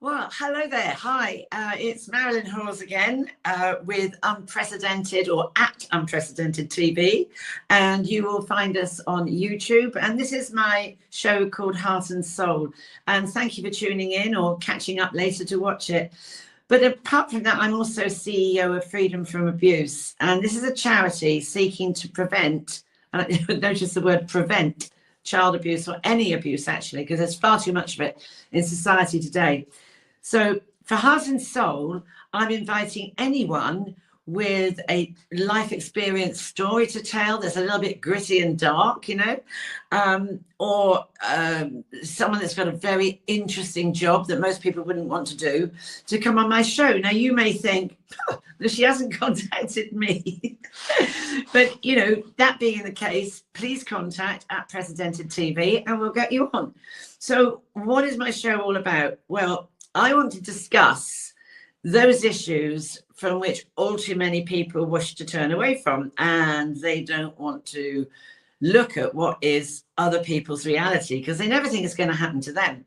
Well, hello there. Hi, it's Marilyn Hawes again with Unprecedented or at Unprecedented TV. And you will find us on YouTube. And this is my show called Heart and Soul. And thank you for tuning in or catching up later to watch it. But apart from that, I'm also CEO of Freedom from Abuse. And this is a charity seeking to prevent, and notice the word prevent, child abuse or any abuse, actually, because there's far too much of it in society today. So for Heart and Soul, I'm inviting anyone with a life experience story to tell that's a little bit gritty and dark, or someone that's got a very interesting job that most people wouldn't want to do, to come on my show. Now, you may think, she hasn't contacted me. But, that being the case, please contact @PrecedenTedTV and we'll get you on. So what is my show all about? Well, I want to discuss those issues from which all too many people wish to turn away from, and they don't want to look at what is other people's reality because they never think it's going to happen to them.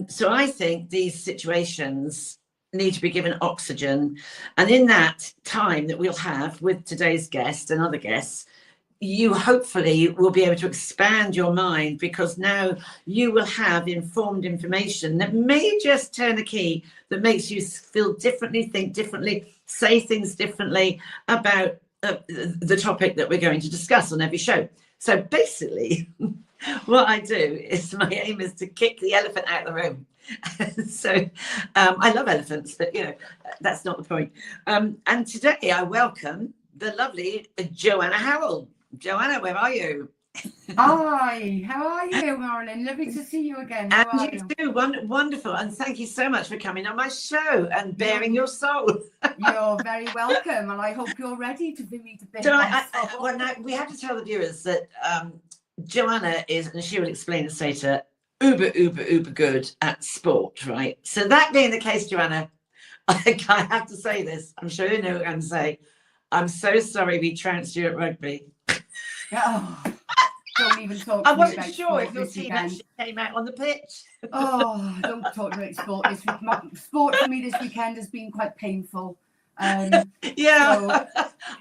So I think these situations need to be given oxygen. And in that time that we'll have with today's guest and other guests, you hopefully will be able to expand your mind, because now you will have informed information that may just turn a key that makes you feel differently, think differently, say things differently about the topic that we're going to discuss on every show. So basically, what I do is, my aim is to kick the elephant out of the room. So I love elephants, but that's not the point. And today I welcome the lovely Johanna Howells. Johanna, where are you? Hi, how are you, Marilyn? Lovely to see you again. And you too. Wonderful. And thank you so much for coming on my show and bearing your soul. You're very welcome, and I hope you're ready to be me to bear. So well, now we have to tell the viewers that Johanna is, and she will explain the later, uber good at sport, right? So that being the case, Johanna, I have to say this. I'm sure you know what I'm going to say. I'm so sorry we trounced you at rugby. Oh, don't even talk to I me wasn't about sure if sport your this team weekend. actually came out on the pitch. Oh, don't talk about sport this week. Sport for me this weekend has been quite painful. Yeah, so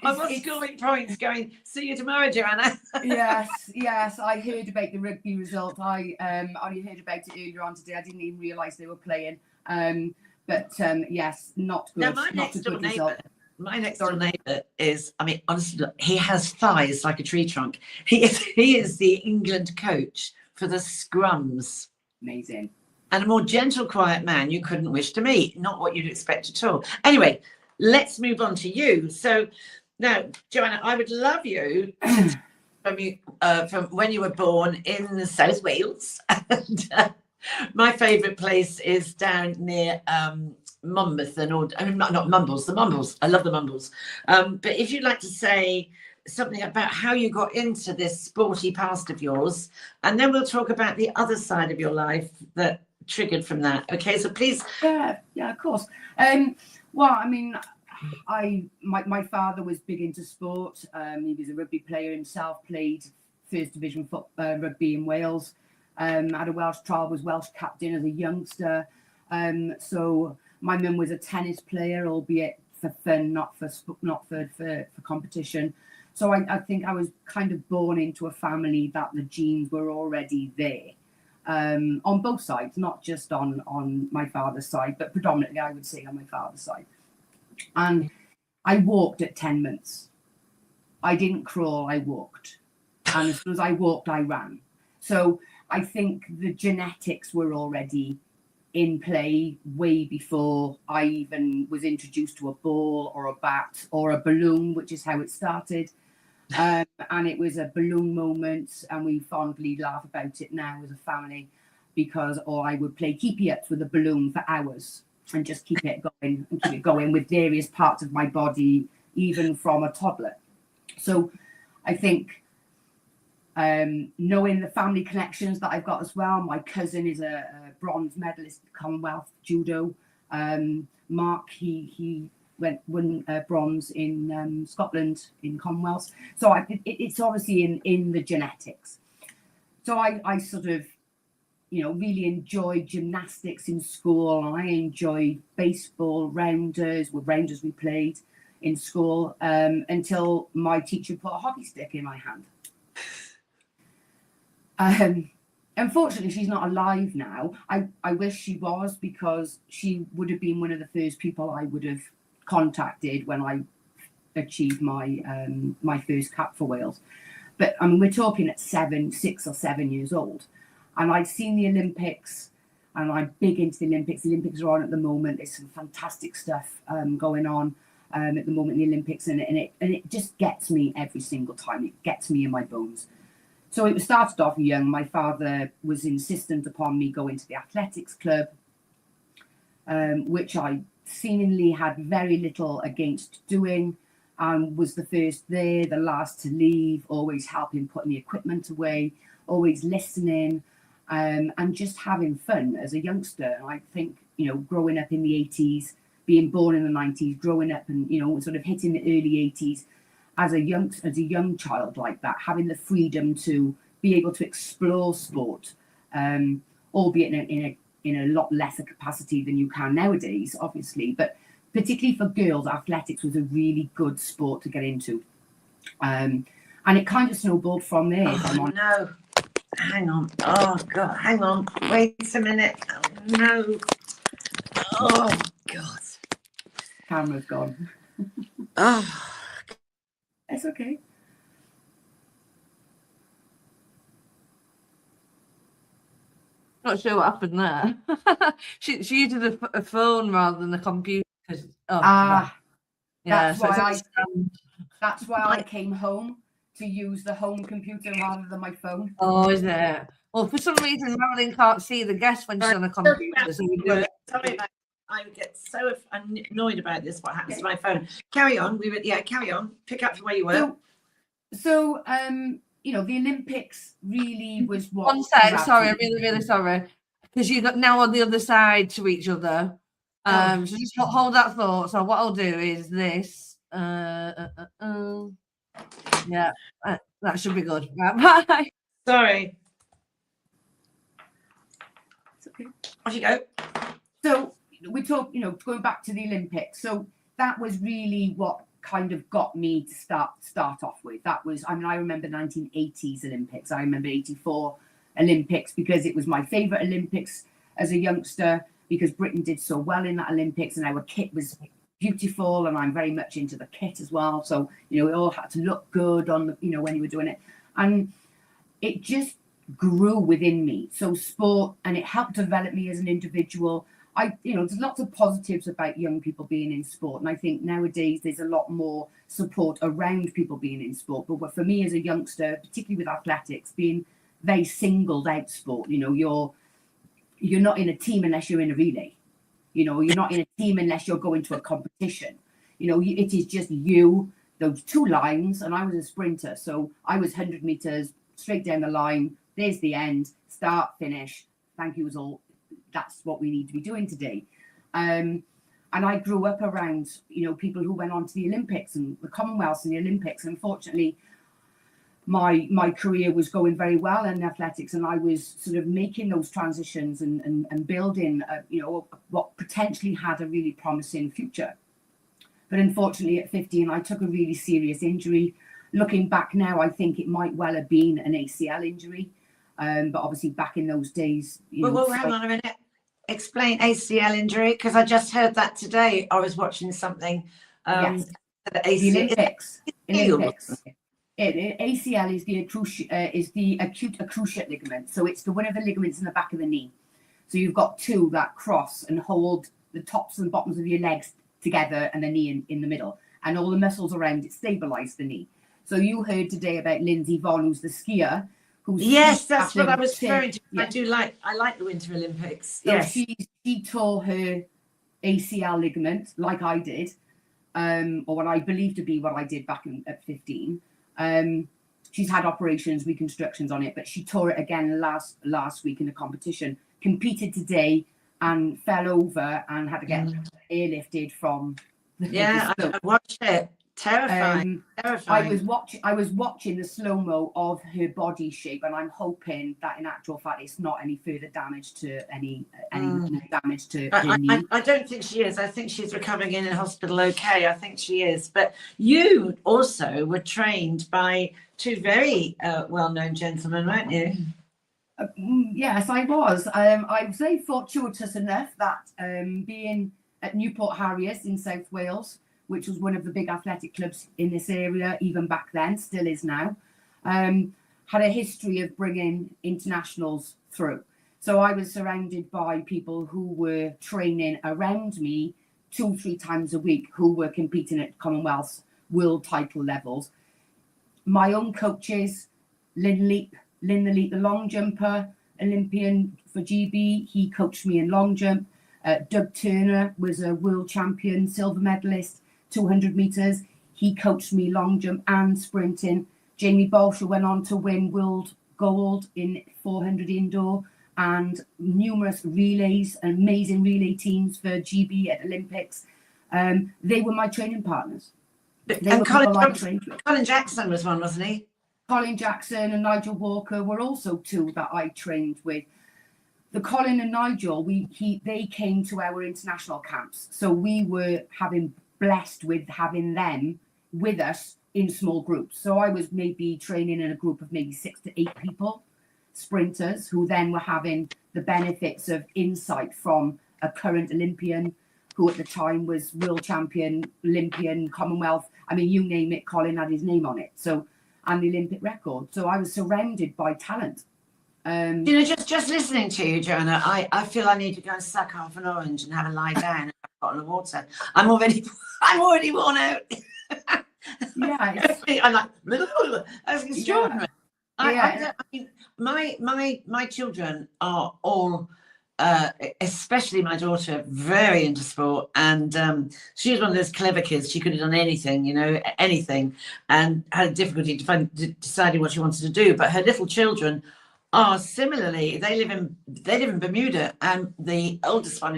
I was scoring points going, see you tomorrow, Johanna. yes, I heard about the rugby result. I only heard about it earlier on today. I didn't even realise they were playing. But yes, not good. Now, my next door neighbour is, I mean, honestly, look, he has thighs like a tree trunk. He is the England coach for the Scrums. Amazing. And a more gentle, quiet man you couldn't wish to meet. Not what you'd expect at all. Anyway, let's move on to you. So now, Johanna, I would love you to from when you were born in South Wales. And my favourite place is down near Monmouth, not Mumbles, the Mumbles. I love the Mumbles. But if you'd like to say something about how you got into this sporty past of yours, and then we'll talk about the other side of your life that triggered from that. Okay, so please. Yeah, of course. Well, I mean, my father was big into sport. He was a rugby player himself, played first division rugby in Wales. Had a Welsh trial, was Welsh captain as a youngster. So my mum was a tennis player, albeit for fun, not for competition. So I think I was kind of born into a family that the genes were already there, on both sides, not just on my father's side, but predominantly I would say on my father's side. And I walked at 10 months. I didn't crawl, I walked. And as soon as I walked, I ran. So I think the genetics were already in play way before I even was introduced to a ball or a bat or a balloon, which is how it started. And it was a balloon moment, and we fondly laugh about it now as a family, because I would play keepy-ups with a balloon for hours and just keep it going with various parts of my body, even from a toddler. So I think knowing the family connections that I've got as well. My cousin is a bronze medalist at Commonwealth judo. Mark, he won bronze in Scotland in Commonwealth. So it's obviously in the genetics. So I sort of really enjoyed gymnastics in school, and I enjoyed baseball, rounders we played in school, until my teacher put a hockey stick in my hand. Unfortunately, she's not alive now. I wish she was, because she would have been one of the first people I would have contacted when I achieved my my first cap for Wales. But I mean, we're talking at 6 or 7 years old, and I'd seen the Olympics, and I'm big into the Olympics. The Olympics are on at the moment. There's some fantastic stuff going on at the moment in the Olympics, and it just gets me every single time. It gets me in my bones. So it started off young. My father was insistent upon me going to the athletics club, which I seemingly had very little against doing, and was the first there, the last to leave, always helping putting the equipment away, always listening, and just having fun as a youngster. And I think, growing up in the 80s, being born in the 90s, growing up and, sort of hitting the early 80s, as a young child like that, having the freedom to be able to explore sport, albeit in a lot lesser capacity than you can nowadays, obviously, but particularly for girls, athletics was a really good sport to get into, and it kind of snowballed from there. No, hang on. Oh God, hang on. Wait a minute. Oh, no. Oh God. Camera's gone. Oh. It's okay. Not sure what happened there. she used a phone rather than a computer. Right. Yeah, that's why I came home to use the home computer rather than my phone. Oh, is it? Well, for some reason, Marilyn can't see the guest when she's on a computer. So we do it. Sorry, I get so annoyed about this. What happens to my phone? Carry on. Carry on. Pick up from where you were. So the Olympics really was what. One sec. Sorry, I'm really, really sorry, because you're now on the other side to each other. So just hold that thought. So what I'll do is this. Yeah, that should be good. Right, bye. Sorry. It's okay. Off you go. So we talk, going back to the Olympics. So that was really what kind of got me to start off with. That was, I remember 1980s Olympics. I remember 84 Olympics because it was my favourite Olympics as a youngster, because Britain did so well in that Olympics and our kit was beautiful, and I'm very much into the kit as well. So, it all had to look good on the, when you were doing it. And it just grew within me. So sport, and it helped develop me as an individual. There's lots of positives about young people being in sport. And I think nowadays there's a lot more support around people being in sport. But for me as a youngster, particularly with athletics, being very singled out sport, you're not in a team unless you're in a relay. You're not in a team unless you're going to a competition. It is just you, those two lines. And I was a sprinter. So I was 100 meters straight down the line. There's the end, start, finish. Thank you, was all. That's what we need to be doing today. And I grew up around, people who went on to the Olympics and the Commonwealths and the Olympics. Unfortunately, my career was going very well in athletics, and I was sort of making those transitions and building, what potentially had a really promising future. But unfortunately, at 15, I took a really serious injury. Looking back now, I think it might well have been an ACL injury. But obviously back in those days, hang on a minute. Explain ACL injury, because I just heard that today. I was watching something. Yes. The Olympics. ACL is the acute cruciate ligament. So it's one of the ligaments in the back of the knee. So you've got two that cross and hold the tops and bottoms of your legs together, and the knee in the middle, and all the muscles around it stabilize the knee. So you heard today about Lindsay Vonn, who's the skier. Yes, that's what I was referring to. Yeah. I like the Winter Olympics. So yes. She tore her ACL ligament like I did, or what I believe to be what I did back at 15. She's had operations, reconstructions on it, but she tore it again last week in a competition. Competed today and fell over and had to get airlifted from. I watched it. Terrifying. I was watching the slow-mo of her body shape, and I'm hoping that in actual fact it's not any further damage to any damage to her knee. I don't think she is. I think she's recovering in hospital okay. I think she is. But you also were trained by two very well-known gentlemen, weren't you? Yes, I was. I was very fortuitous enough that being at Newport Harriers in South Wales, which was one of the big athletic clubs in this area, even back then, still is now, had a history of bringing internationals through. So I was surrounded by people who were training around me 2-3 times a week, who were competing at Commonwealth world title levels. My own coaches, Lynn the Leap, the long jumper, Olympian for GB, he coached me in long jump. Doug Turner was a world champion, silver medalist, 200 meters. He coached me long jump and sprinting. Jamie Bolsher went on to win world gold in 400 indoor and numerous relays, amazing relay teams for GB at Olympics. They were my training partners. And Colin Jackson was one, wasn't he? Colin Jackson and Nigel Walker were also two that I trained with. The Colin and Nigel, they came to our international camps, so we were blessed with having them with us in small groups. So I was maybe training in a group of maybe 6 to 8 people, sprinters, who then were having the benefits of insight from a current Olympian who at the time was world champion, Olympian, Commonwealth. I mean, you name it, Colin had his name on it. So, and the Olympic record. So I was surrounded by talent. You know, just listening to you, Johanna, I feel I need to go and suck half an orange and have a lie down and have a bottle of water. I'm already worn out. Yeah, I'm like, that's extraordinary. Yeah. I mean, my children are all, especially my daughter, very into sport, and she was one of those clever kids. She could have done anything, you know, anything, and had a difficulty deciding what she wanted to do. But her little children are similarly, they live in Bermuda, and the oldest one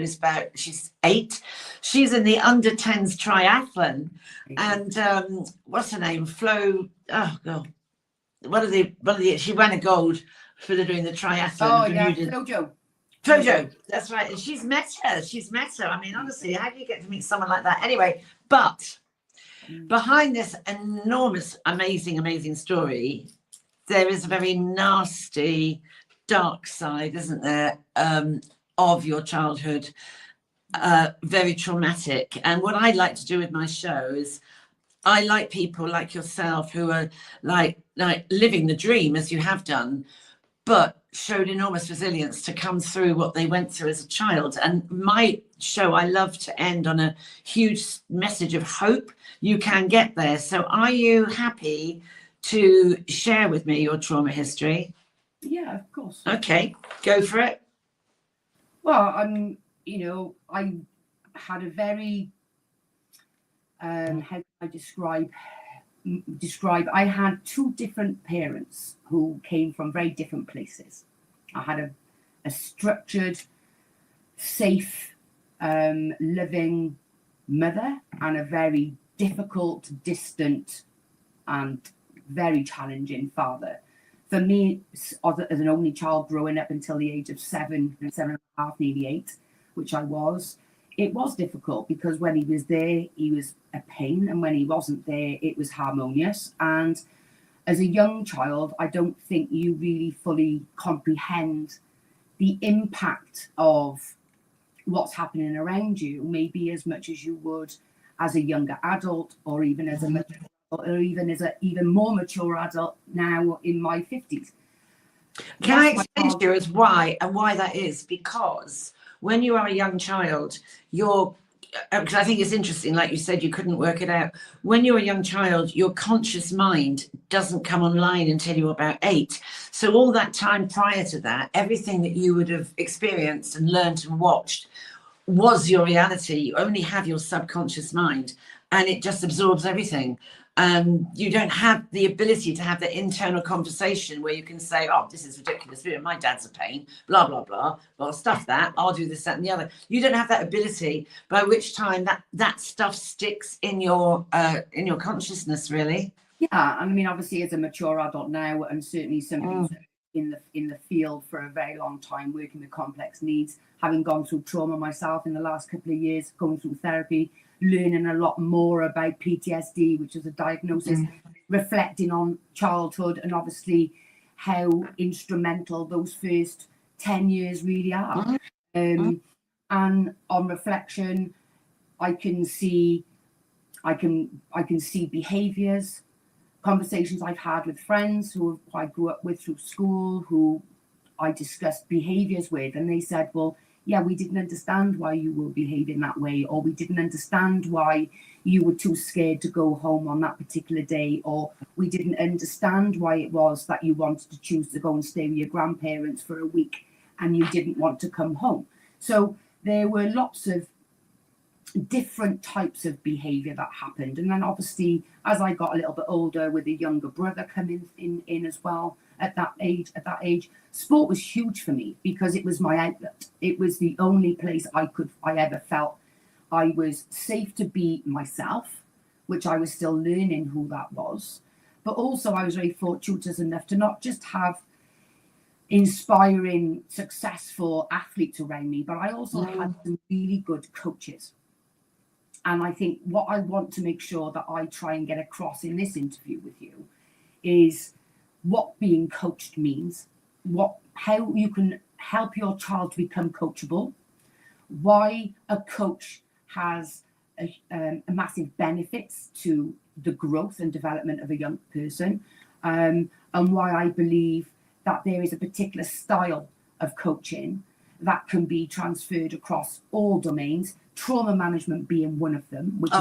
she's 8. She's in the under 10s triathlon, and what's her name? Flo. Oh God, she won a gold for doing the triathlon. Oh Bermuda. yeah, Flojo, that's right. And she's met her. I mean, honestly, how do you get to meet someone like that? Anyway, but behind this enormous, amazing story, there is a very nasty, dark side, isn't there, of your childhood, very traumatic. And what I like to do with my show is I like people like yourself who are like living the dream, as you have done, but showed enormous resilience to come through what they went through as a child. And my show, I love to end on a huge message of hope. You can get there. So are you happy to share with me your trauma history? Yeah, of course. Okay, go for it. Well, I had a very, how can I describe, I had 2 different parents who came from very different places. I had a structured, safe, loving mother, and a very difficult, distant, and very challenging father. For me, as an only child growing up until the age of 7 and 7.5, nearly 8, which I was, it was difficult because when he was there, he was a pain, and when he wasn't there, it was harmonious. And as a young child, I don't think you really fully comprehend the impact of what's happening around you, maybe as much as you would as a younger adult, or even as a even more mature adult now in my 50s. Can I explain to you as why that is? Because when you are a young child, because I think it's interesting, like you said, you couldn't work it out. When you're a young child, your conscious mind doesn't come online until you're about 8. So all that time prior to that, everything that you would have experienced and learned and watched was your reality. You only have your subconscious mind, and it just absorbs everything. you don't have the ability to have the internal conversation where you can say, oh, this is ridiculous, my dad's a pain, blah blah blah, well, stuff that, I'll do this, that and the other. You don't have that ability, by which time that stuff sticks in your consciousness, really. Yeah, I mean, obviously as a mature adult now, and certainly somebody in the field for a very long time, working with complex needs, having gone through trauma myself in the last couple of years, going through therapy, learning a lot more about PTSD, which is a diagnosis, reflecting on childhood, and obviously how instrumental those first 10 years really are. And on reflection, I can see behaviors, conversations I've had with friends who I grew up with through school, who I discussed behaviors with, and they said, well, yeah, we didn't understand why you were behaving that way, or we didn't understand why you were too scared to go home on that particular day, or we didn't understand why it was that you wanted to choose to go and stay with your grandparents for a week and you didn't want to come home. So there were lots of different types of behavior that happened. And then obviously, as I got a little bit older, with a younger brother coming in as well at that age, sport was huge for me because it was my outlet. It was the only place I ever felt I was safe to be myself, which I was still learning who that was. But also I was very fortunate enough to not just have inspiring, successful athletes around me, but I also had some really good coaches. And I think what I want to make sure that I try and get across in this interview with you is what being coached means, how you can help your child to become coachable, why a coach has a massive benefits to the growth and development of a young person, and why I believe that there is a particular style of coaching that can be transferred across all domains, trauma management being one of them, which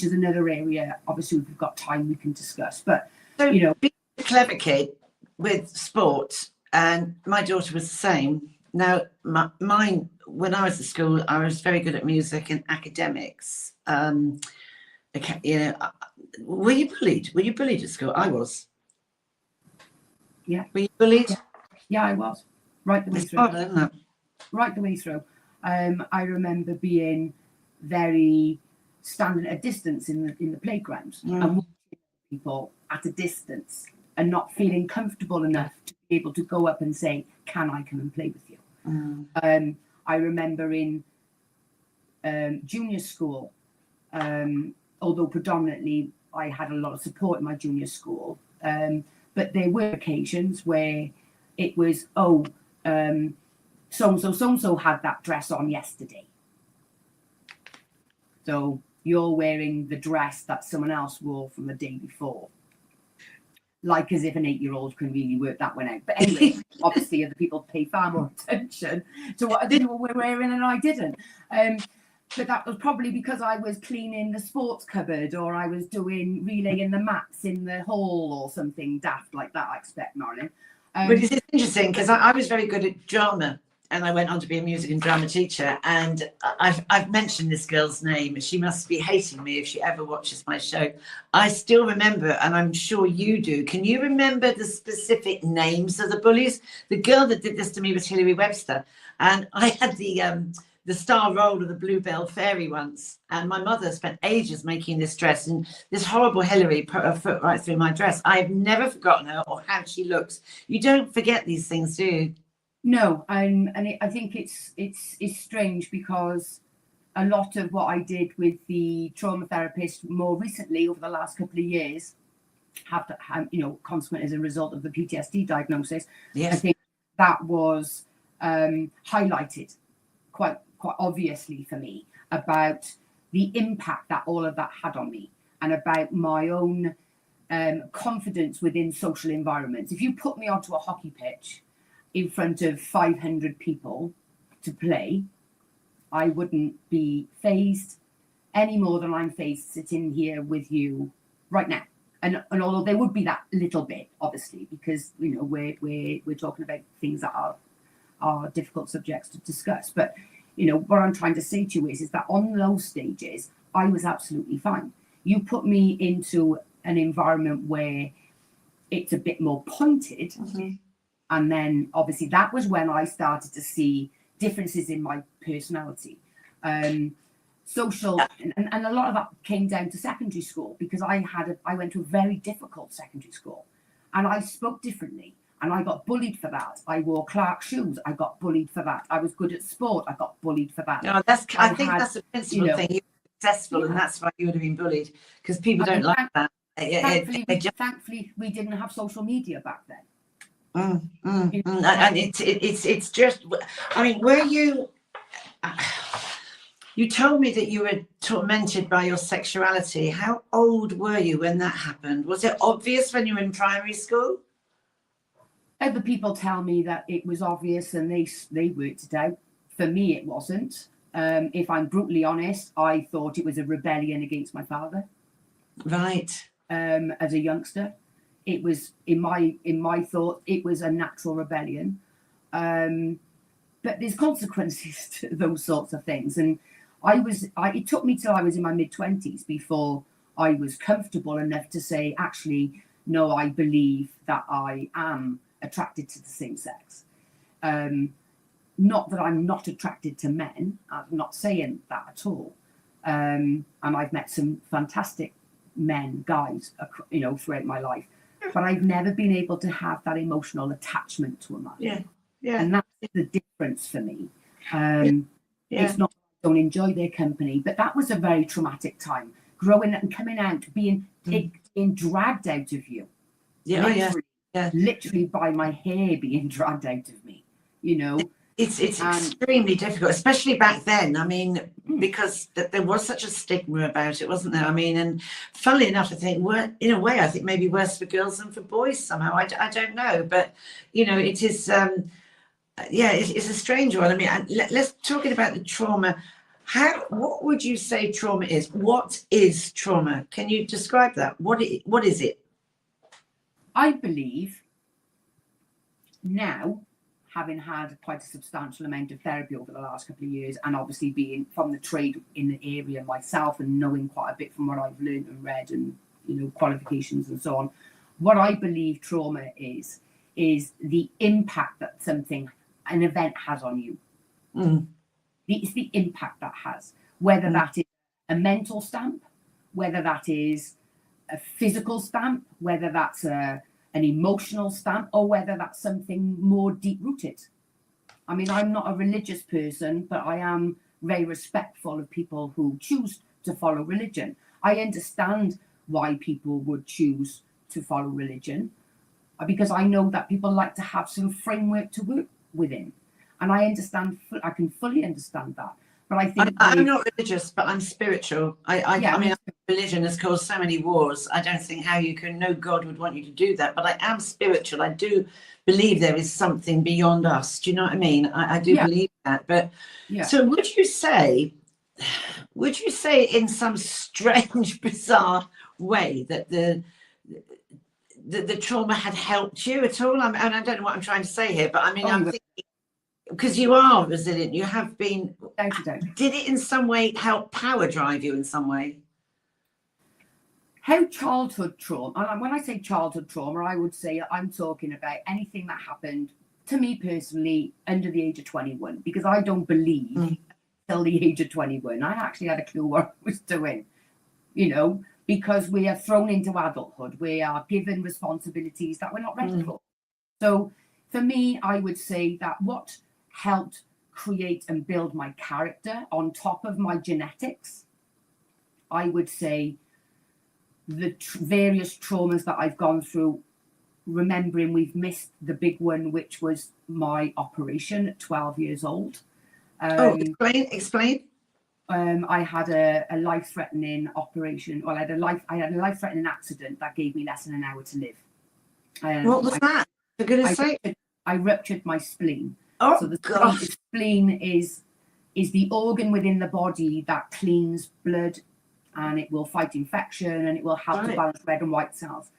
is another area, obviously, if we've got time, we can discuss. But, so, being a clever kid with sport, and my daughter was the same. Now, mine, when I was at school, I was very good at music and academics. Were you bullied? Were you bullied at school? I was. Yeah. Were you bullied? Yeah, I was. Right the way through. Horrible, isn't it? Right the way through. I remember being very standing at a distance in the playground and watching people at a distance and not feeling comfortable enough to be able to go up and say, can I come and play with you? I remember in junior school, although predominantly I had a lot of support in my junior school, but there were occasions where it was, so-and-so had that dress on yesterday. So you're wearing the dress that someone else wore from the day before. Like as if an 8-year-old can really work that one out. But anyway, obviously other people pay far more attention to what other people were wearing and I didn't. But that was probably because I was cleaning the sports cupboard, or I was relaying the mats in the hall or something daft like that, I expect, Marilyn. But it's interesting because I was very good at drama, and I went on to be a music and drama teacher. And I've mentioned this girl's name. She must be hating me if she ever watches my show. I still remember, and I'm sure you do. Can you remember the specific names of the bullies? The girl that did this to me was Hilary Webster, and I had the star role of the Bluebell Fairy once, and my mother spent ages making this dress, and this horrible Hilary put her foot right through my dress. I've never forgotten her or how she looks. You don't forget these things, do you? No, I think it's strange because a lot of what I did with the trauma therapist more recently over the last couple of years have consequent as a result of the PTSD diagnosis. Yes. I think that was highlighted quite obviously for me about the impact that all of that had on me, and about my own confidence within social environments. If you put me onto a hockey pitch in front of 500 people to play, I wouldn't be fazed any more than I'm fazed sitting here with you right now. And although there would be that little bit, obviously, because we're talking about things that are difficult subjects to discuss. But what I'm trying to say to you is that on those stages, I was absolutely fine. You put me into an environment where it's a bit more pointed. And then obviously that was when I started to see differences in my personality. Social, and a lot of that came down to secondary school, because I went to a very difficult secondary school, and I spoke differently, and I got bullied for that. I wore Clark shoes, I got bullied for that. I was good at sport, I got bullied for that. No, I think that's a principal thing. You're successful, and that's why you would have been bullied, because people don't like that. Thankfully, we didn't have social media back then. And it's just, I mean, were you? You told me that you were tormented by your sexuality. How old were you when that happened? Was it obvious when you were in primary school? Other people tell me that it was obvious and they worked it out. For me, it wasn't. If I'm brutally honest, I thought it was a rebellion against my father. Right. As a youngster, it was in my thought, it was a natural rebellion. But there's consequences to those sorts of things, and it took me till I was in my mid-20s before I was comfortable enough to say, actually, no, I believe that I am attracted to the same sex. Not that I'm not attracted to men. I'm not saying that at all. And I've met some fantastic guys, throughout my life. But I've never been able to have that emotional attachment to a man. Yeah. And that's the difference for me. It's not that I don't enjoy their company, but that was a very traumatic time. Growing up and coming out, being dragged out of you. Literally by my hair being dragged out of me, It's extremely difficult, especially back then. I mean, because there was such a stigma about it, wasn't there? I mean, and funnily enough, I think, in a way, I think maybe worse for girls than for boys somehow. I don't know, but it is. It's a strange one. I mean, let's talking about the trauma. What would you say trauma is? What is trauma? Can you describe that? What is it? I believe now, having had quite a substantial amount of therapy over the last couple of years, and obviously being from the trade in the area myself and knowing quite a bit from what I've learned and read and qualifications and so on, what I believe trauma is the impact that an event has on you. It's the impact that has, whether that is a mental stamp, whether that is a physical stamp, whether that's an emotional stamp, or whether that's something more deep-rooted. I mean, I'm not a religious person, but I am very respectful of people who choose to follow religion. I understand why people would choose to follow religion, because I know that people like to have some framework to work within. And I can fully understand that. But I think I'm not religious, but I'm spiritual. I mean, religion has caused so many wars. I don't think how you can know God would want you to do that. But I am spiritual. I do believe there is something beyond us. Do you know what I mean? I do believe that. But so would you say in some strange, bizarre way that the trauma had helped you at all? And I don't know what I'm trying to say here, but I mean, I'm thinking, because you are resilient, you have been. Did it in some way help power drive you in some way? How childhood trauma, and when I say childhood trauma, I would say I'm talking about anything that happened to me personally under the age of 21, because I don't believe till the age of 21 I actually had a clue what I was doing, because we are thrown into adulthood. We are given responsibilities that we're not ready for. So for me, I would say that what helped create and build my character on top of my genetics, I would say the various traumas that I've gone through, remembering we've missed the big one, which was my operation at 12 years old. Explain. I had a life-threatening operation. Well, I had a life-threatening accident that gave me less than an hour to live. What was that? For goodness sake. I ruptured my spleen. So the spleen is the organ within the body that cleans blood, and it will fight infection, and it will help to balance red and white cells.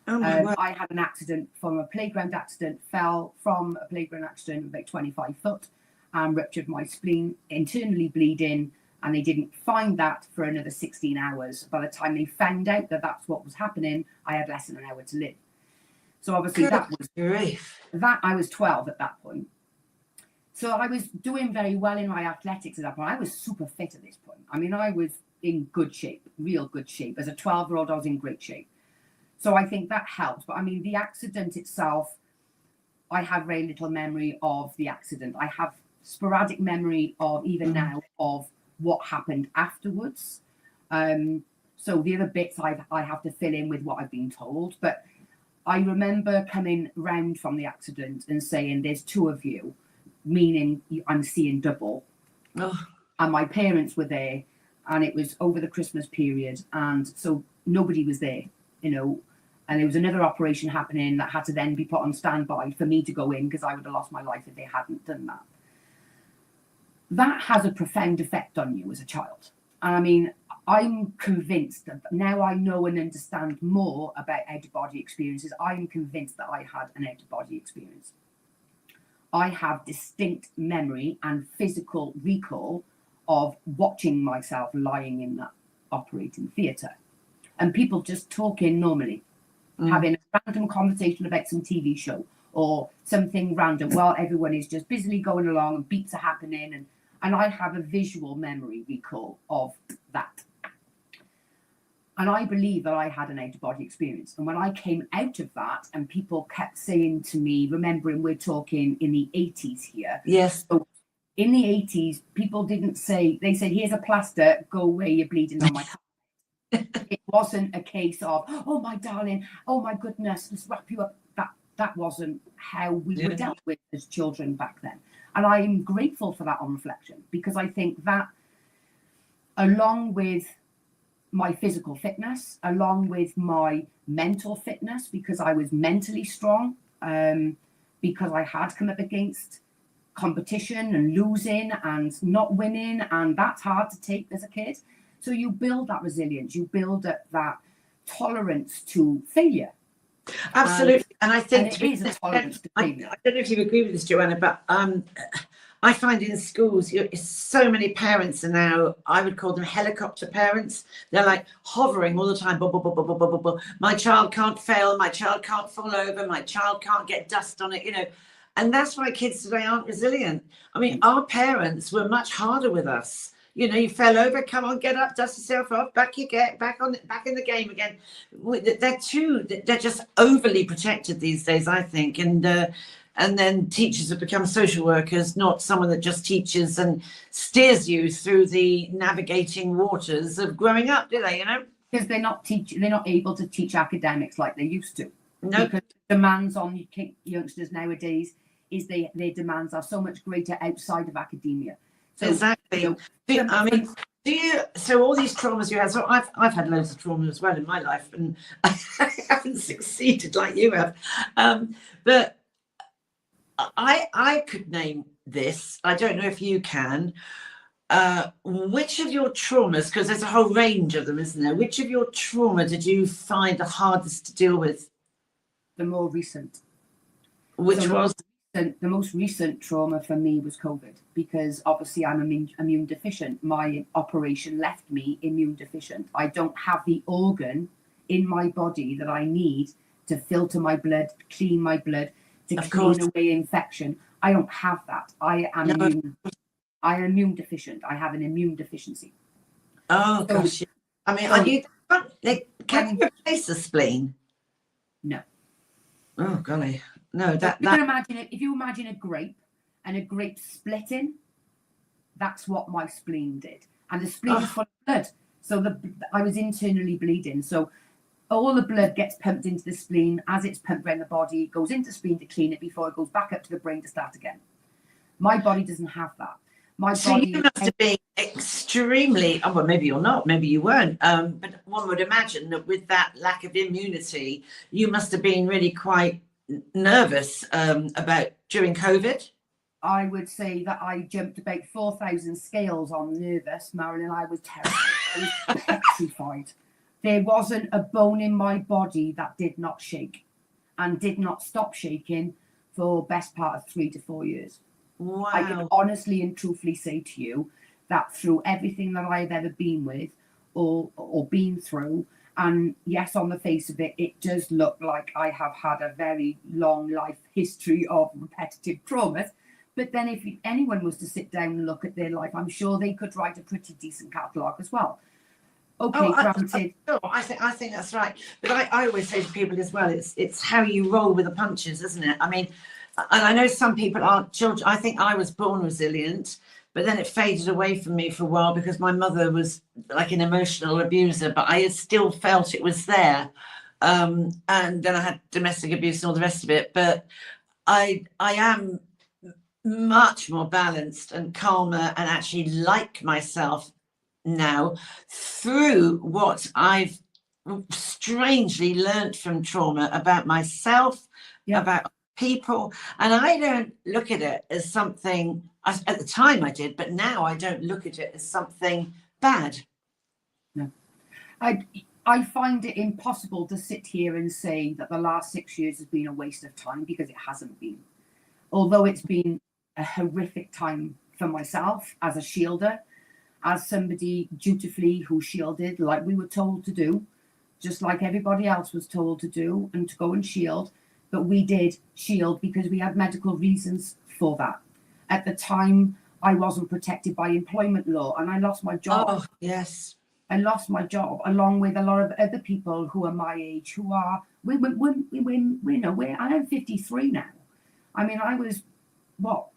I had an accident from a playground accident, fell from a playground accident about 25 foot, and ruptured my spleen, internally bleeding, And they didn't find that for another 16 hours. By the time they found out that that's what was happening, I had less than an hour to live. So obviously I was 12 at that point. So I was doing very well in my athletics at that point. I was super fit at this point. I mean, I was in good shape, real good shape. As a 12-year-old, I was in great shape. So I think that helped. But I mean, the accident itself, I have very little memory of the accident. I have sporadic memory of, even now, of what happened afterwards. So the other bits I have to fill in with what I've been told. But I remember coming round from the accident and saying, there's two of you, meaning I'm seeing double. Oh. And my parents were there, and it was over the Christmas period. And so nobody was there, you know, and there was another operation happening that had to then be put on standby for me to go in, because I would have lost my life if they hadn't done that. That has a profound effect on you as a child. And I mean, I'm convinced that now I know and understand more about out-of-body experiences. I'm convinced that I had an out-of-body experience. I have distinct memory and physical recall of watching myself lying in that operating theatre, and people just talking normally, having a random conversation about some TV show or something random while everyone is just busily going along and beats are happening. And I have a visual memory recall of that. And I believe that I had an out-of-body experience. And when I came out of that, and people kept saying to me, remembering we're talking in the 80s here. Yes. So in the 80s, people didn't say, they said, here's a plaster, go away, you're bleeding on my carpet. It wasn't a case of, oh, my darling, oh, my goodness, let's wrap you up. That wasn't how we were dealt with as children back then. And I'm grateful for that on reflection, because I think that, along with my physical fitness, along with my mental fitness, because I was mentally strong, because I had come up against competition and losing and not winning, and that's hard to take as a kid. So you build that resilience, you build up that tolerance to failure. Absolutely. And I think it is a tolerance to failure. I don't know if you agree with this, Johanna, but I find in schools, so many parents are now, I would call them helicopter parents. They're like hovering all the time. Blah, blah, blah, blah, blah, blah, blah. My child can't fail. My child can't fall over. My child can't get dust on it, you know. And that's why kids today aren't resilient. I mean, our parents were much harder with us. You know, you fell over, come on, get up, dust yourself off, back in the game again. They're just overly protected these days, I think. And then teachers have become social workers, not someone that just teaches and steers you through the navigating waters of growing up, do they, you know? Because they're not able to teach academics like they used to. No. Because the demands on youngsters nowadays is their demands are so much greater outside of academia. So, exactly. So all these traumas you had, so I've had loads of trauma as well in my life, and I haven't succeeded like you have. But I could name this. I don't know if you can. Which of your traumas, because there's a whole range of them, isn't there? Which of your trauma did you find the hardest to deal with? The more recent. Which was? The most recent trauma for me was COVID, because obviously I'm immune deficient. My operation left me immune deficient. I don't have the organ in my body that I need to filter my blood, clean my blood, to clean away infection. I don't have that. I am immune deficient. I have an immune deficiency. Oh, gosh. I mean, can you replace the spleen? No. Oh, golly. No, if you imagine a grape and a grape splitting, that's what my spleen did. And the spleen is full of blood. So I was internally bleeding. So all the blood gets pumped into the spleen. As it's pumped around the body, it goes into the spleen to clean it before it goes back up to the brain to start again. My body doesn't have that. So you must have been extremely, well, maybe you're not, maybe you weren't, but one would imagine that with that lack of immunity, you must have been really quite nervous about during COVID. I would say that I jumped about 4,000 scales on nervous, Marilyn. I was terrified. I was petrified. There wasn't a bone in my body that did not shake, and did not stop shaking for best part of 3 to 4 years. Wow. I can honestly and truthfully say to you that through everything that I've ever been with or been through, and yes, on the face of it, it does look like I have had a very long life history of repetitive traumas. But then if anyone was to sit down and look at their life, I'm sure they could write a pretty decent catalogue as well. Okay, granted. I think that's right. But I always say to people as well, it's how you roll with the punches, isn't it? I mean, and I know some people aren't children. I think I was born resilient, but then it faded away from me for a while because my mother was like an emotional abuser, but I still felt it was there. And then I had domestic abuse and all the rest of it. But I am much more balanced and calmer and actually like myself now through what I've strangely learned from trauma about myself, about people. And I don't look at it as something, at the time I did, but now I don't look at it as something bad. No. I find it impossible to sit here and say that the last 6 years has been a waste of time, because it hasn't been. Although it's been a horrific time for myself as a shielder, as somebody dutifully who shielded like we were told to do, just like everybody else was told to do, and to go and shield. But we did shield because we had medical reasons for that. At the time, I wasn't protected by employment law, and I lost my job. Oh, yes. I lost my job along with a lot of other people who are my age, who are, I am 53 now. I mean, I was,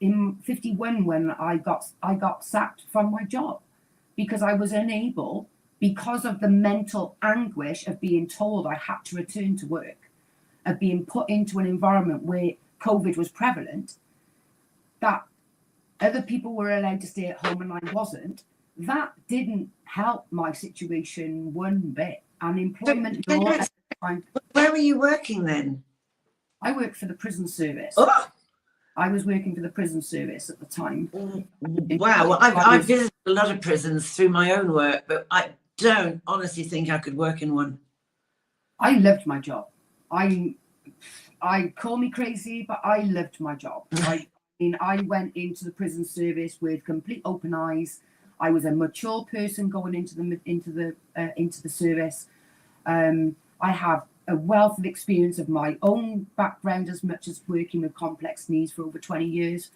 in 51 when I got sacked from my job, because I was unable, because of the mental anguish of being told I had to return to work, of being put into an environment where COVID was prevalent, that other people were allowed to stay at home and I wasn't. That didn't help my situation one bit. And employment law at the time. Where were you working then? I worked for the prison service. Oh. I was working for the prison service at the time. Wow. Well, I've visited a lot of prisons through my own work, but I don't honestly think I could work in one. I loved my job. I call me crazy, but I loved my job. I went into the prison service with complete open eyes. I was a mature person going into the service. I have a wealth of experience of my own background, as much as working with complex needs for over 20 years.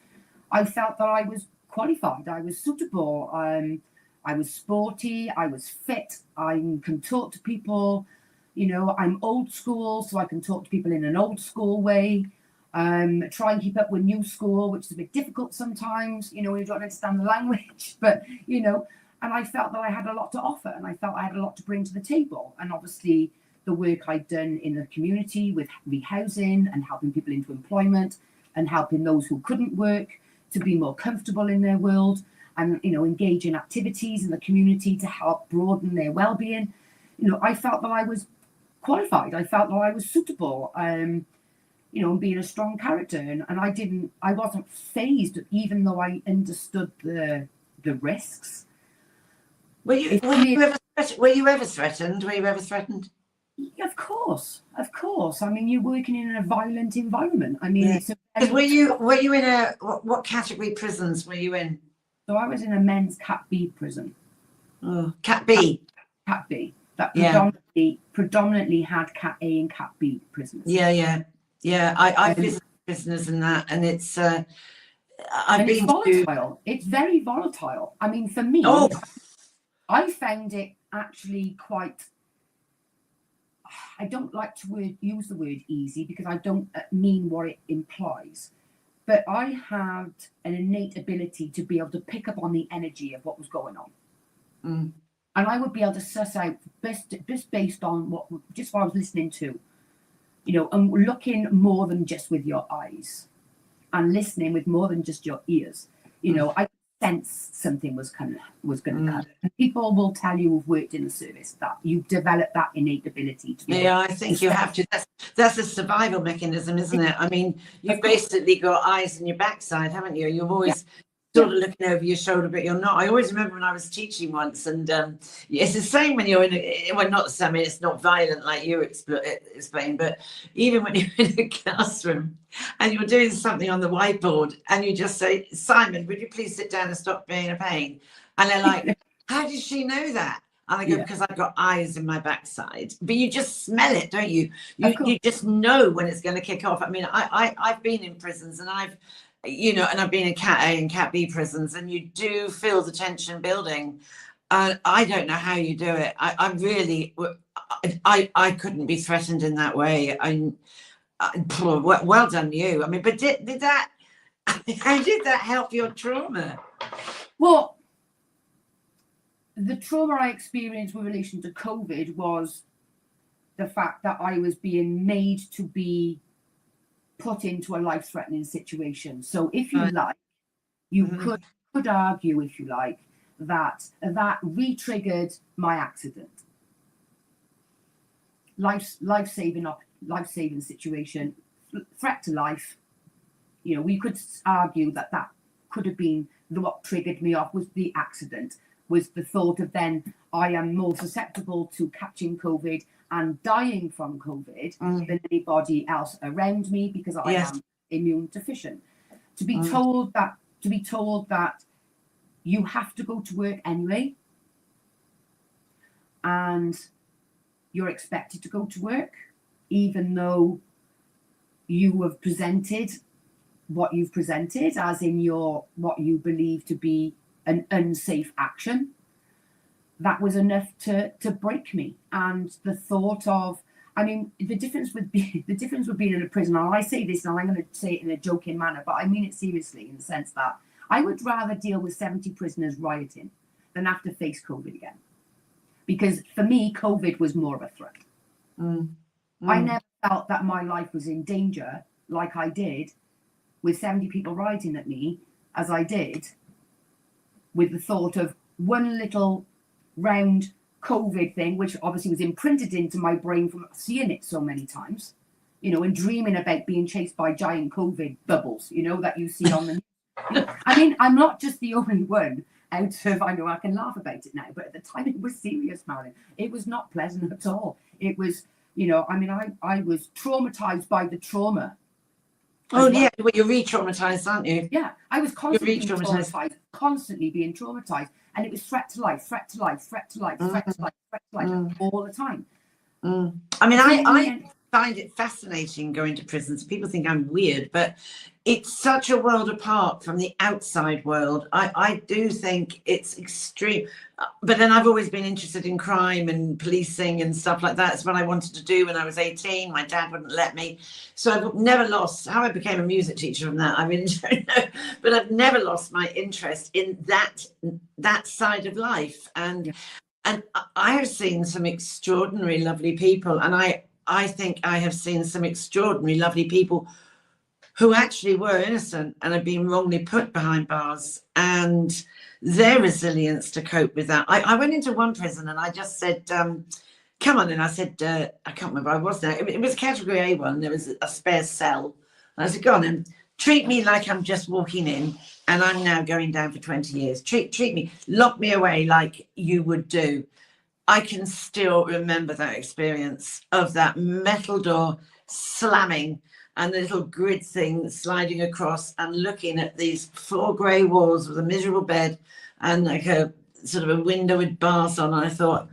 I felt that I was qualified. I was suitable. I was sporty. I was fit. I can talk to people. You know, I'm old school, so I can talk to people in an old school way. Try and keep up with new school, which is a bit difficult sometimes, you know, when you don't understand the language. But, you know, and I felt that I had a lot to offer, and I felt I had a lot to bring to the table. And obviously the work I'd done in the community with rehousing and helping people into employment and helping those who couldn't work to be more comfortable in their world, and, you know, engage in activities in the community to help broaden their well-being. You know, I felt that I was qualified. I felt that I was suitable, you know, and being a strong character. And I wasn't fazed, even though I understood the risks. Were you ever threatened? Of course. I mean, you're working in a violent environment. I mean, were you in what category prisons were you in? So I was in a men's Cat B prison. Oh, Cat B. Cat B. That predominantly had Cat A and Cat B prisons. Yeah. I visited prisoners in that, and it's it's volatile. It's very volatile. I mean, for me, I found it actually quite. I don't like to use the word easy, because I don't mean what it implies. But I had an innate ability to be able to pick up on the energy of what was going on. Mm. And I would be able to suss out just based on what I was listening to, you know, and looking more than just with your eyes, and listening with more than just your ears. You know, I sense something was going to come. And people will tell you who've worked in the service that you've developed that innate ability to be. Yeah, I think you have to. That's a survival mechanism, isn't it? I mean, you've basically got eyes in your backside, haven't you? You've always sort of looking over your shoulder, but you're not. I always remember when I was teaching once, and it's the same when you're well, not the same, I mean, it's not violent like you explained, but even when you're in a classroom and you're doing something on the whiteboard and you just say, Simon, would you please sit down and stop being a pain? And they're like, how did she know that? And I go, because I've got eyes in my backside. But you just smell it, don't you? You just know when it's going to kick off. I mean, I've been in prisons, and I've been in Cat A and Cat B prisons, and you do feel the tension building. I don't know how you do it. I really couldn't be threatened in that way. Well done you. I mean, but did that, how did that help your trauma? Well, the trauma I experienced with relation to COVID was the fact that I was being made to be put into a life-threatening situation. So if you like, you could argue, if you like, that re-triggered my accident. Life-saving situation, threat to life. You know, we could argue that could have been what triggered me off was the accident, was the thought of then I am more susceptible to catching COVID and dying from COVID than anybody else around me because I am immune deficient. To be told that you have to go to work anyway, and you're expected to go to work, even though you have presented what you've presented, as in what you believe to be an unsafe action, that was enough to break me. And the thought of, I mean, the difference with being in a prison, and I say this, and I'm going to say it in a joking manner, but I mean it seriously in the sense that I would rather deal with 70 prisoners rioting than have to face COVID again. Because for me, COVID was more of a threat. I never felt that my life was in danger like I did with 70 people rioting at me, as I did with the thought of one little round COVID thing, which obviously was imprinted into my brain from seeing it so many times, you know, and dreaming about being chased by giant COVID bubbles, you know, that you see on the news. I mean, I'm not just the only one out of, I know I can laugh about it now, but at the time it was serious, Marilyn. It was not pleasant at all. It was, you know, I mean, I was traumatized by the trauma. Oh, yeah, well, you're re-traumatized, aren't you? Yeah, I was constantly traumatized, constantly being traumatized. And it was threat to life, threat to life, threat to life, threat to life, threat to life, all the time. I mean, I find it fascinating going to prisons. People think I'm weird, but it's such a world apart from the outside world. I do think it's extreme. But then I've always been interested in crime and policing and stuff like that. It's what I wanted to do when I was 18. My dad wouldn't let me. So I've never lost, how I became a music teacher from that, I really don't know. But I've never lost my interest in that side of life. And I have seen some extraordinary, lovely people. And I think I have seen some extraordinary, lovely people who actually were innocent and have been wrongly put behind bars, and their resilience to cope with that. I went into one prison and I just said, come on. And I said, I can't remember, I was there. It was category A1. There was a spare cell. And I said, go on and treat me like I'm just walking in and I'm now going down for 20 years. Treat me, lock me away like you would do. I can still remember that experience of that metal door slamming and the little grid thing sliding across and looking at these 4 grey walls with a miserable bed and like a sort of a window with bars on. And I thought,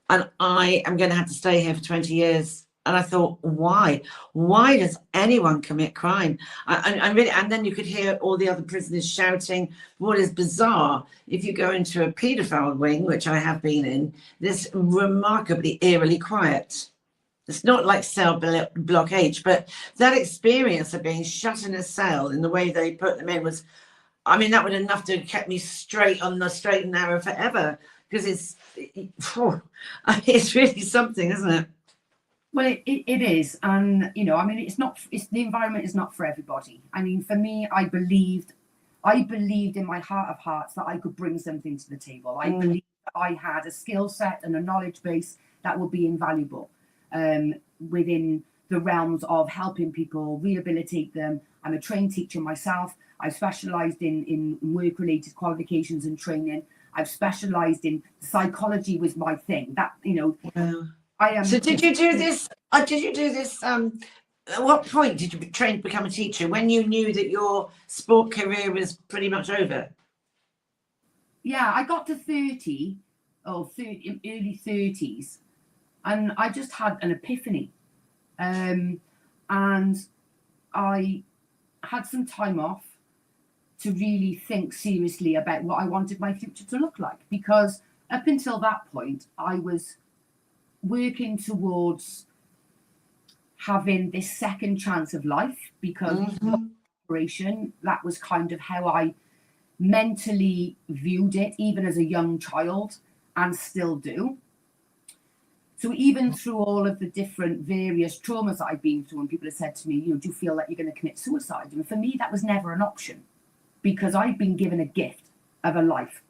and I am going to have to stay here for 20 years. And I thought, why? Why does anyone commit crime? And then you could hear all the other prisoners shouting. What is bizarre, if you go into a paedophile wing, which I have been in, this remarkably eerily quiet. It's not like cell block H, but that experience of being shut in a cell in the way they put them in was, I mean, that would have enough to have kept me straight on the straight and narrow forever, because it's really something, isn't it? Well, it is. And, you know, I mean, the environment is not for everybody. I mean, for me, I believed in my heart of hearts that I could bring something to the table. I believed that I had a skill set and a knowledge base that would be invaluable within the realms of helping people, rehabilitate them. I'm a trained teacher myself. I've specialised in work-related qualifications and training. I've specialised in psychology was my thing. That, you know, Wow. I am. So did you do this? At what point did you train to become a teacher? When you knew that your sport career was pretty much over? Yeah, I got to 30 or early 30s, and I just had an epiphany. And I had some time off to really think seriously about what I wanted my future to look like, because up until that point, I was working towards having this second chance of life, because operation, that was kind of how I mentally viewed it, even as a young child, and still do. So even through all of the different various traumas that I've been through, and people have said to me, you know, do you feel like you're going to commit suicide? And for me, that was never an option, because I've been given a gift of a life,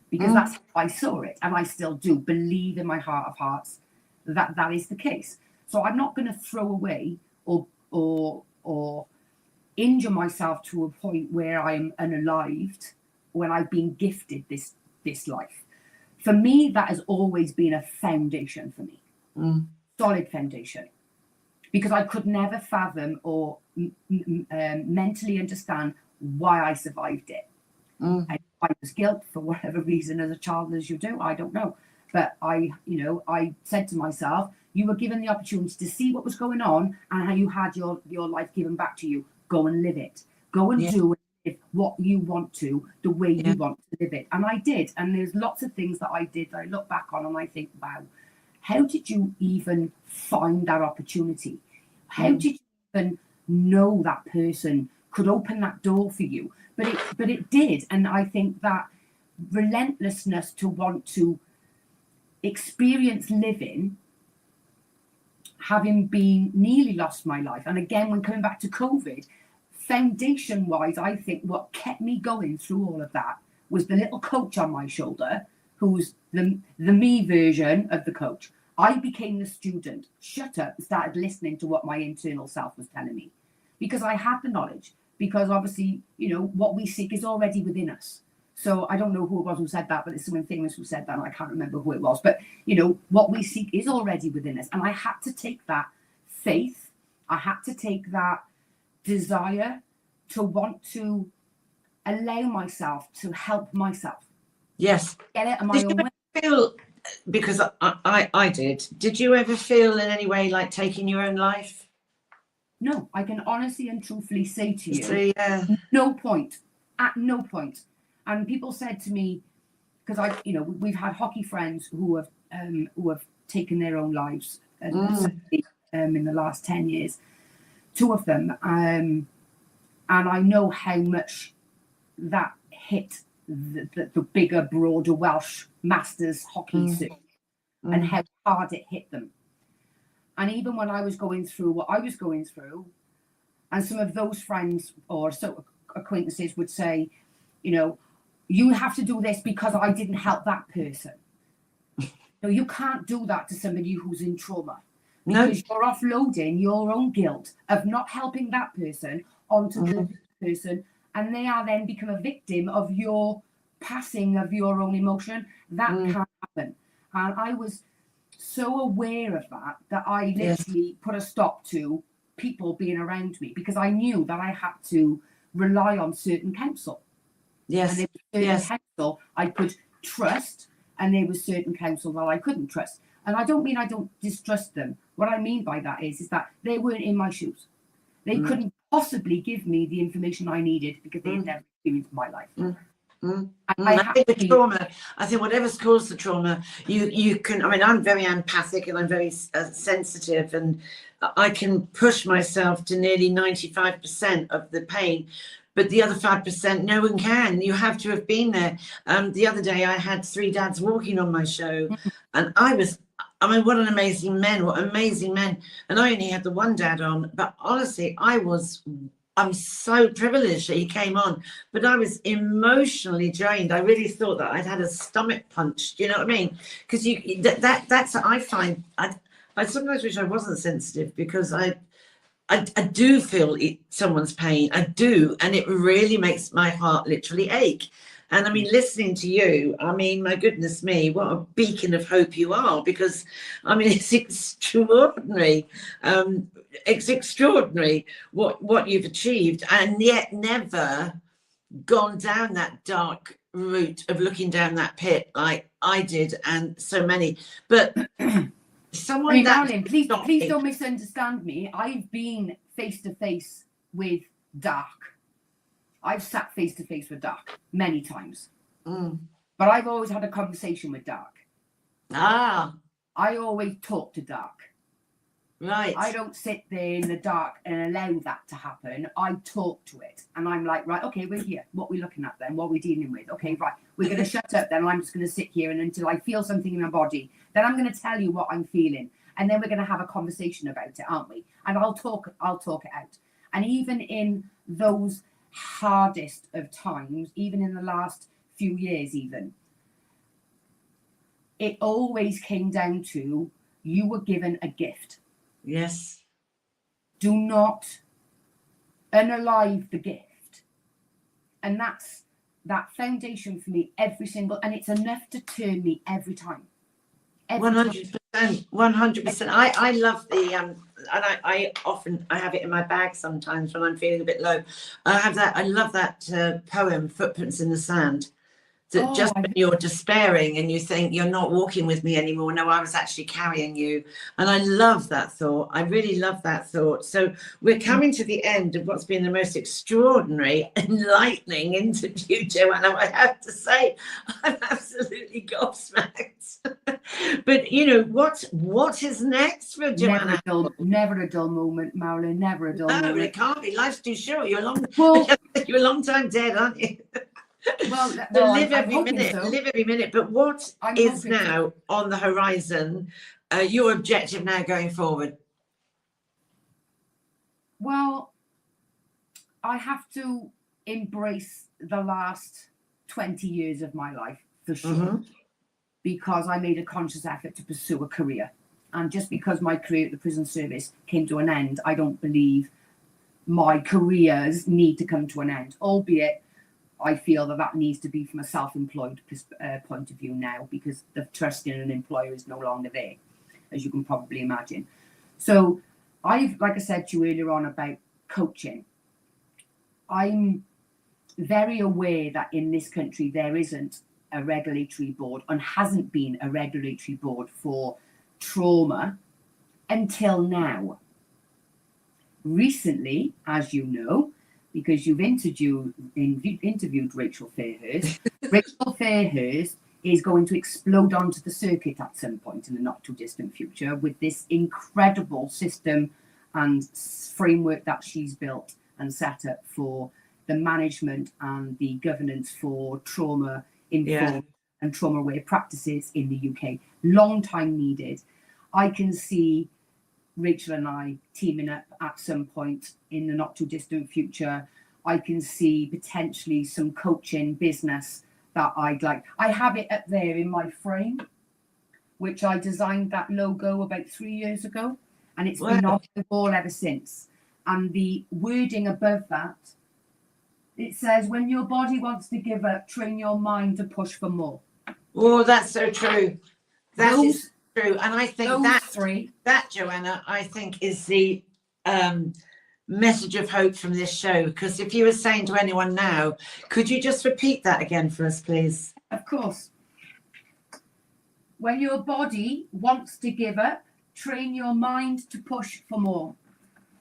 because that's how I saw it. And I still do believe in my heart of hearts that that is the case. So I'm not going to throw away or injure myself to a point where I'm unalived when I've been gifted this life. For me, that has always been a foundation for me, solid foundation, because I could never fathom or mentally understand why I survived it. I was guilt for whatever reason as a child, as you do, I don't know. But I said to myself, you were given the opportunity to see what was going on and how you had your life given back to you. Go and live it. Go and do it, what you want to, the way you want to live it. And I did. And there's lots of things that I did that I look back on and I think, wow, how did you even find that opportunity? How did you even know that person could open that door for you? But it did. And I think that relentlessness to want to experience living, having been nearly lost my life, and again when coming back to COVID, foundation wise, I think what kept me going through all of that was the little coach on my shoulder, who's the me version of the coach. I became the student, shut up and started listening to what my internal self was telling me, because I had the knowledge, because obviously, you know, what we seek is already within us. So I don't know who it was who said that, but there's someone famous who said that, and I can't remember who it was. But, you know, what we seek is already within us. And I had to take that faith, I had to take that desire to want to allow myself to help myself. Yes. Get it? Am I feel, because I did you ever feel in any way like taking your own life? No, I can honestly and truthfully say to you, no point, at no point. And people said to me, because we've had hockey friends who have taken their own lives in the last 10 years, 2 of them, and I know how much that hit the bigger, broader Welsh Masters hockey scene, and how hard it hit them. And even when I was going through what I was going through, and some of those friends or acquaintances would say, you know, you have to do this because I didn't help that person. No, you can't do that to somebody who's in trauma, because you're offloading your own guilt of not helping that person onto the person, and they are then become a victim of your passing of your own emotion. That can't happen. And I was so aware of that I literally put a stop to people being around me, because I knew that I had to rely on certain counsel. Yes. And there was certain counsel I could trust, and there was certain counsel that I couldn't trust. And I don't mean I don't distrust them. What I mean by that is that they weren't in my shoes. They couldn't possibly give me the information I needed, because they had never experienced my life. I think the trauma, I think whatever's caused the trauma, you can, I mean, I'm very empathic and I'm very sensitive, and I can push myself to nearly 95% of the pain, but the other 5%, no one can. You have to have been there. The other day I had 3 dads walking on my show, and I mean, what amazing men. And I only had the one dad on, but honestly, I'm so privileged that he came on, but I was emotionally drained. I really thought that I'd had a stomach punch. Do you know what I mean? Because that's what I find. I sometimes wish I wasn't sensitive, because I do feel someone's pain. I do. And it really makes my heart literally ache. And I mean, listening to you, I mean, my goodness me, what a beacon of hope you are, because I mean, it's extraordinary. It's extraordinary what you've achieved, and yet never gone down that dark route of looking down that pit like I did and so many. But someone, I mean, Marilyn, please don't misunderstand me. I've been face to face with dark. I've sat face to face with dark many times, but I've always had a conversation with dark. I always talk to dark. Right. I don't sit there in the dark and allow that to happen. I talk to it, and I'm like, right, okay, we're here. What are we looking at then? What are we dealing with? Okay, right, we're going to shut up then. And I'm just going to sit here, and until I feel something in my body, then I'm going to tell you what I'm feeling, and then we're going to have a conversation about it, aren't we? And I'll talk it out. And even in those hardest of times, even in the last few years, even, it always came down to you were given a gift. Yes. Do not unalive the gift. And that's that foundation for me every single, and it's enough to turn me every time. 100%. 100%. I love the and I often have it in my bag sometimes when I'm feeling a bit low. I love that poem, Footprints in the Sand. That just when you're despairing and you think you're not walking with me anymore, no, I was actually carrying you. And I love that thought. I really love that thought. So we're coming to the end of what's been the most extraordinary, enlightening interview, Johanna. I have to say, I'm absolutely gobsmacked. But you know, what is next for Johanna? Never a dull moment, Marilyn. Never a dull moment. No, it can't be. Life's too short. You're a long time dead, aren't you? Well, live every minute. But what is now on the horizon, your objective now going forward? Well, I have to embrace the last 20 years of my life for sure, because I made a conscious effort to pursue a career. And just because my career at the prison service came to an end, I don't believe my careers need to come to an end, albeit I feel that needs to be from a self-employed point of view now, because the trust in an employer is no longer there, as you can probably imagine. So like I said to you earlier on about coaching, I'm very aware that in this country there isn't a regulatory board and hasn't been a regulatory board for trauma until now. Recently, as you know, because you've interviewed Rachel Fairhurst. Rachel Fairhurst is going to explode onto the circuit at some point in the not too distant future with this incredible system and framework that she's built and set up for the management and the governance for trauma informed and trauma aware practices in the UK. Long time needed. I can see Rachel and I teaming up at some point in the not too distant future. I can see potentially some coaching business that I'd like. I have it up there in my frame, which I designed that logo about 3 years ago, and it's been on the wall ever since. And the wording above that, it says, when your body wants to give up, train your mind to push for more. Oh, that's so true. That is true. And I think that, Johanna, I think is the message of hope from this show. Because if you were saying to anyone now, could you just repeat that again for us, please? Of course. When your body wants to give up, train your mind to push for more.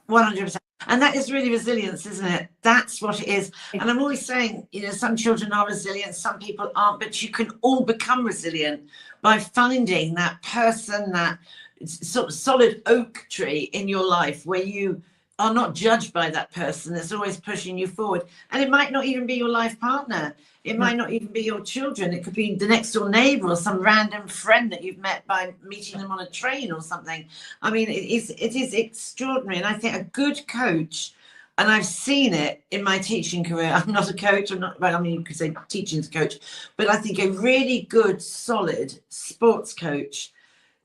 100%. And that is really resilience, isn't it? That's what it is. And I'm always saying, you know, some children are resilient, some people aren't, but you can all become resilient by finding that person, that sort of solid oak tree in your life where you are not judged by that person that's always pushing you forward. And it might not even be your life partner. It might not even be your children. It could be the next door neighbor or some random friend that you've met by meeting them on a train or something. I mean, it is extraordinary. And I think a good coach, and I've seen it in my teaching career. I'm not a coach. You could say teaching's coach, but I think a really good, solid sports coach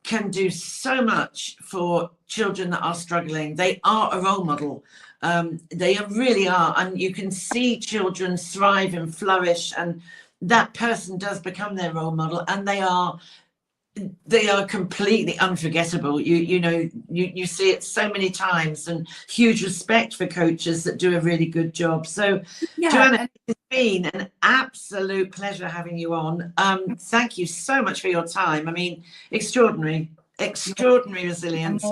can do so much for children that are struggling. They are a role model. They really are. And you can see children thrive and flourish, and that person does become their role model, and they are completely unforgettable. You see it so many times, and huge respect for coaches that do a really good job. So Johanna, it's been an absolute pleasure having you on. Thank you so much for your time. I mean, extraordinary resilience,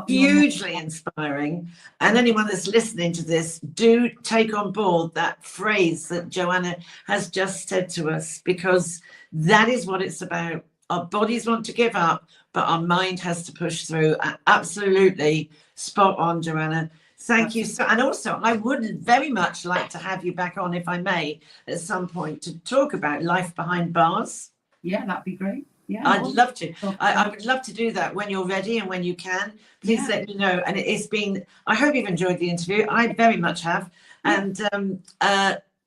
hugely inspiring. And anyone that's listening to this, do take on board that phrase that Johanna has just said to us, because that is what it's about. Our bodies want to give up, but our mind has to push through. Absolutely spot on, Johanna. Thank you. And also, I would very much like to have you back on, if I may, at some point, to talk about life behind bars. Yeah, that'd be great. Yeah, I'd love to. I would love to do that when you're ready and when you can. Please let me know. And it's been, I hope you've enjoyed the interview. I very much have. And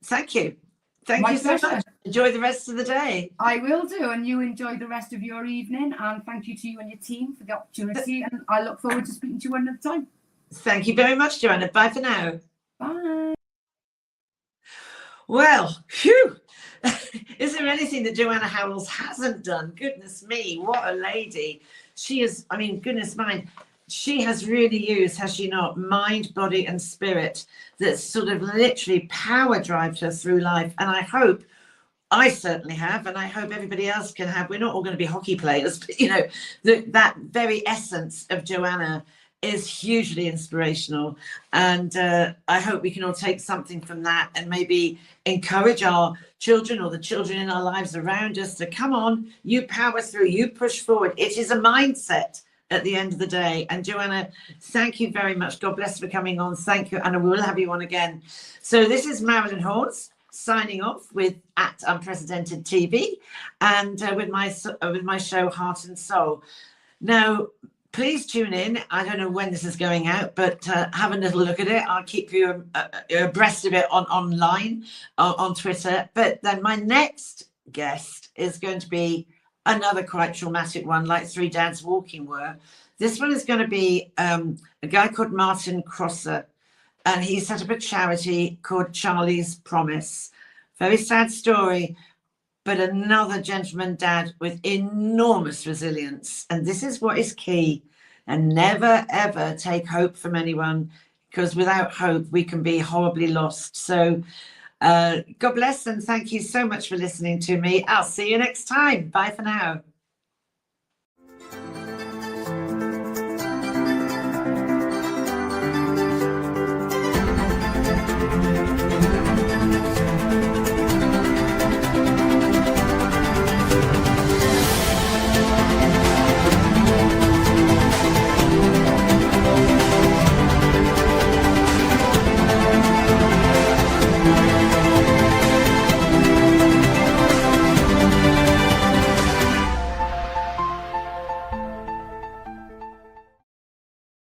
thank you. Thank you so much. Enjoy the rest of the day. I will do, and you enjoy the rest of your evening. And thank you to you and your team for the opportunity. And I look forward to speaking to you another time. Thank you very much, Johanna. Bye for now. Bye. Well, phew. Is there anything that Johanna Howells hasn't done? Goodness me, what a lady. She is, I mean, goodness mine. She has really used, has she not, mind, body and spirit that sort of literally power drives her through life. And I certainly have, and I hope everybody else can have. We're not all going to be hockey players, but, you know, that very essence of Johanna is hugely inspirational. And I hope we can all take something from that and maybe encourage our children or the children in our lives around us to come on, you power through, you push forward. It is a mindset at the end of the day. And Johanna, thank you very much. God bless for coming on. Thank you. And we will have you on again. So this is Marilyn Hawes signing off with @UnprecedentedTV and with my show Heart and Soul. Now, please tune in. I don't know when this is going out, but have a little look at it. I'll keep you abreast of it online, on Twitter. But then my next guest is going to be another quite traumatic one, like Three Dads Walking were. This one is going to be a guy called Martin Crosser, and he set up a charity called Charlie's Promise. Very sad story, but another gentleman dad with enormous resilience. And this is what is key. And never, ever take hope from anyone, because without hope, we can be horribly lost. So God bless, and thank you so much for listening to me. I'll see you next time. Bye for now.